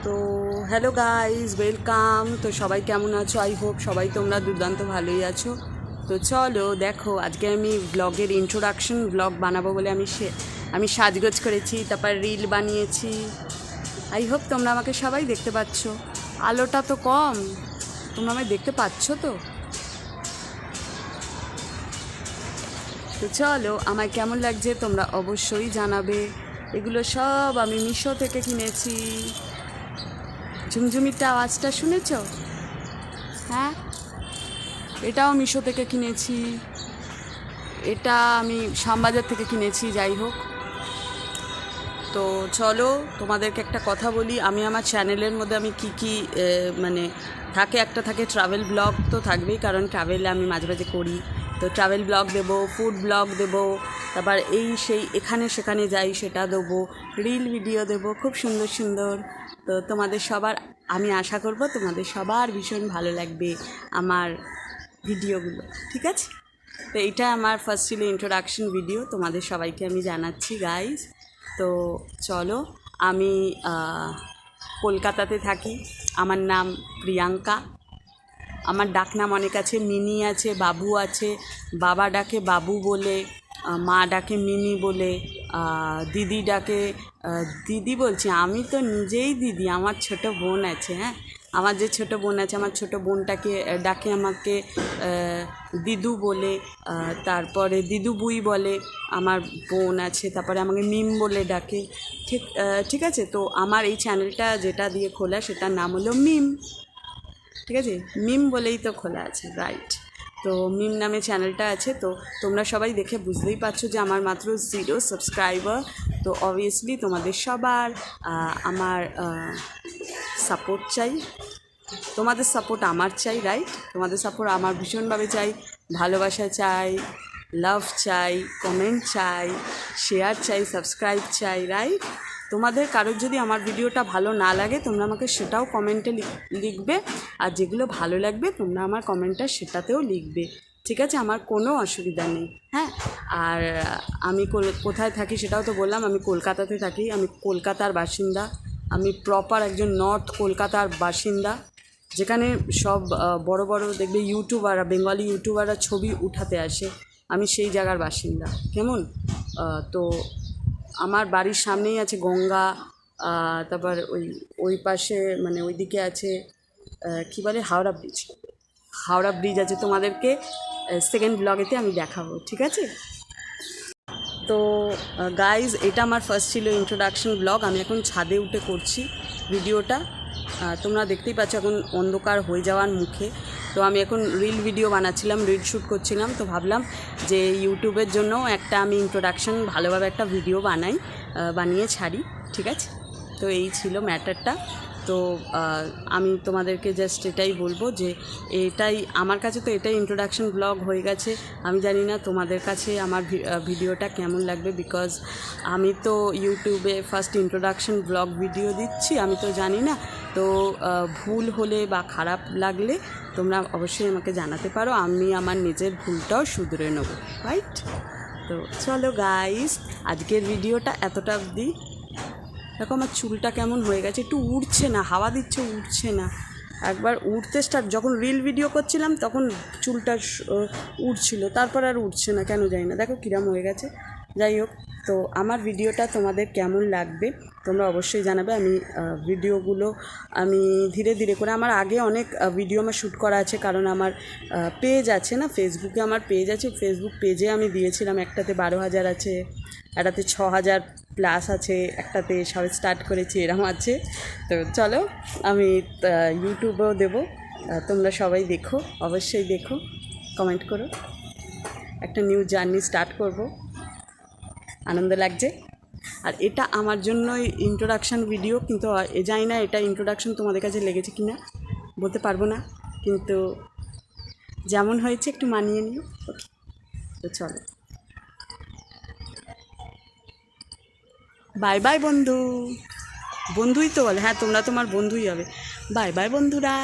তো hello guys, welcome. তো সবাই কেমন আছো? আই হোপ সবাই তোমরা দুর্দান্ত ভালোই আছো। তো চলো দেখো, আজকে আমি ব্লগের ইন্ট্রোডাকশন ব্লগ বানাবো বলে আমি সাজগোজ করেছি, তারপর রিল বানিয়েছি। আই হোপ তোমরা আমাকে সবাই দেখতে পাচ্ছ। আলোটা তো কম, তোমরা আমায় দেখতে পাচ্ছ তো? তো চলো, আমায় কেমন লাগছে তোমরা অবশ্যই জানাবে। এগুলো সব আমি মিশো থেকে কিনেছি। ঝুমঝুমিটা আওয়াজটা শুনেছ? হ্যাঁ, এটাও মিশো থেকে কিনেছি। এটা আমি শ্যামবাজার থেকে কিনেছি। যাই হোক, তো চলো তোমাদেরকে একটা কথা বলি। আমি আমার চ্যানেলের মধ্যে আমি কি মানে একটা থাকে ট্রাভেল ব্লগ, তো থাকবেই, কারণ ট্রাভেলে আমি মাঝে মাঝে করি। তো ট্রাভেল ব্লগ দেবো, ফুড ব্লগ দেবো, তারপর এই সেই এখানে সেখানে যাই সেটা দেবো, রিল ভিডিও দেবো খুব সুন্দর সুন্দর। তো তোমাদের সবার, আমি আশা করব তোমাদের সবার ভীষণ ভালো লাগবে আমার ভিডিওগুলো, ঠিক আছে? তো এইটা আমার ফার্স্ট ছিল ইন্ট্রোডাকশন ভিডিও, তোমাদের সবাইকে আমি জানাচ্ছি গাইজ। তো চলো, আমি কলকাতাতে থাকি। আমার নাম প্রিয়াঙ্কা। আমার ডাকনাম অনেক আছে, মিনি আছে, বাবু আছে। বাবা ডাকে বাবু বলে, মা ডাকে মিনি বলে, দিদি ডাকে দিদি বলছি, আমি তো নিজেই দিদি। আমার ছোট বোন আছে, হ্যাঁ, আমার যে ছোট বোন আছে, আমার ছোট বোনটাকে ডাকে আমাকে দিদু বলে, তারপরে দিদু বুই বলে আমার বোন আছে, তারপরে আমাকে মিম বলে ডাকে। ঠিক আছে। তো আমার এই চ্যানেলটা যেটা দিয়ে খোলা সেটার নাম হলো মিম, ঠিক আছে? মিম বলেই তো খোলা আছে, রাইট? তো মিম নামে চ্যানেলটা আছে। তো তোমরা সবাই দেখে বুঝতেই পারছো যে আমার মাত্র 0 সাবস্ক্রাইবার। তো অবভিয়াসলি তোমাদের সবার আমার সাপোর্ট চাই, তোমাদের সাপোর্ট আমার চাই, রাইট? তোমাদের সাপোর্ট আমার ভীষণভাবে চাই, ভালোবাসা চাই, লাভ চাই, কমেন্ট চাই, শেয়ার চাই, সাবস্ক্রাইব চাই, রাইট? তোমাদের কারোর যদি আমার ভিডিওটা ভালো না লাগে, তোমরা আমাকে সেটাও কমেন্টে লিখবে, আর যেগুলো ভালো লাগবে তোমরা আমার কমেন্টটা সেটাতেও লিখবে, ঠিক আছে? আমার কোনো অসুবিধা নেই, হ্যাঁ। আর আমি কোথায় থাকি সেটাও তো বললাম, আমি কলকাতাতে থাকি। আমি কলকাতার বাসিন্দা, আমি প্রপার একজন নর্থ কলকাতার বাসিন্দা, যেখানে সব বড় বড় দেখবে ইউটিউবাররা, বেঙ্গলি ইউটিউবাররা ছবি উঠাতে আসে। আমি সেই জায়গার বাসিন্দা, কেমন? তো আমার বাড়ির সামনেই আছে গঙ্গা, তারপর ওই পাশে মানে ওইদিকে আছে কী বলে, হাওড়া ব্রিজ আছে। তোমাদেরকে সেকেন্ড ব্লগেতে আমি দেখাবো, ঠিক আছে? তো গাইজ, এটা আমার ফার্স্ট ছিল ইন্ট্রোডাকশন ব্লগ। আমি এখন ছাদে উঠে করছি ভিডিওটা। তোমরা দেখতেই পাচ্ছ এখন অন্ধকার হয়ে যাওয়ার মুখে। তো আমি এখন রিল ভিডিও বানাচ্ছিলাম, রিল শ্যুট করছিলাম। তো ভাবলাম যে ইউটিউবের জন্য একটা আমি ইন্ট্রোডাকশন ভালোভাবে একটা ভিডিও বানিয়ে ছাড়ি, ঠিক আছে? তো এই ছিল ম্যাটারটা। তো আমি তোমাদেরকে জাস্ট এটাই বলবো যে আমার কাছে তো এটাই ইন্ট্রোডাকশন ব্লগ হয়ে গেছে। আমি জানি না তোমাদের কাছে আমার ভিডিওটা কেমন লাগবে, বিকজ আমি তো ইউটিউবে ফার্স্ট ইন্ট্রোডাকশন ব্লগ ভিডিও দিচ্ছি, আমি তো জানি না। তো ভুল হলে বা খারাপ লাগলে তোমরা অবশ্যই আমাকে জানাতে পারো, আমি আমার নিজের ভুলটাও শুধরে নেবো, রাইট? তো চলো গাইস, আজকের ভিডিওটা এতটা অবধি। দেখো আমার চুলটা কেমন হয়ে গেছে, একটু উঠছে না, হাওয়া দিচ্ছে উঠছে না। একবার উঠতে যখন রিল ভিডিও করছিলাম তখন চুলটা উঠছিল, তারপর আর উঠছে না, কেন জানি না। দেখো কিরম হয়ে গেছে। যাই হোক, তো আমার ভিডিওটা তোমাদের কেমন লাগবে তোমরা অবশ্যই জানাবে। ভিডিওগুলো আমি ধীরে ধীরে করে, আমার আগে অনেক ভিডিও আমার শ্যুট করা আছে, কারণ আমার পেজ আছে না, ফেসবুকে আমার পেজ আছে। ফেসবুক পেজে আমি দিয়েছিলাম, একটাতে 12,000 আছে, একটাতে 6,000 প্লাস আছে, একটাতে সবে স্টার্ট করেছি, এরকম আছে। তো চলো, আমি ইউটিউবেও দেবো, তোমরা সবাই দেখো, অবশ্যই দেখো, কমেন্ট করো। একটা নিউ জার্নি স্টার্ট করব, আনন্দ লাগছে। আর এটা আমার জন্যই ইন্ট্রোডাকশান ভিডিও, কিন্তু জানি না এটা ইন্ট্রোডাকশান তোমাদের কাছে লেগেছে কি না, বলতে পারবো না, কিন্তু যেমন হয়েছে একটু মানিয়ে নিও, ওকে? তো চলো, বাই বাই বন্ধু। বন্ধুই তো বলে, হ্যাঁ তোমরা তোমার বন্ধুই হবে। বাই বাই বন্ধুরা।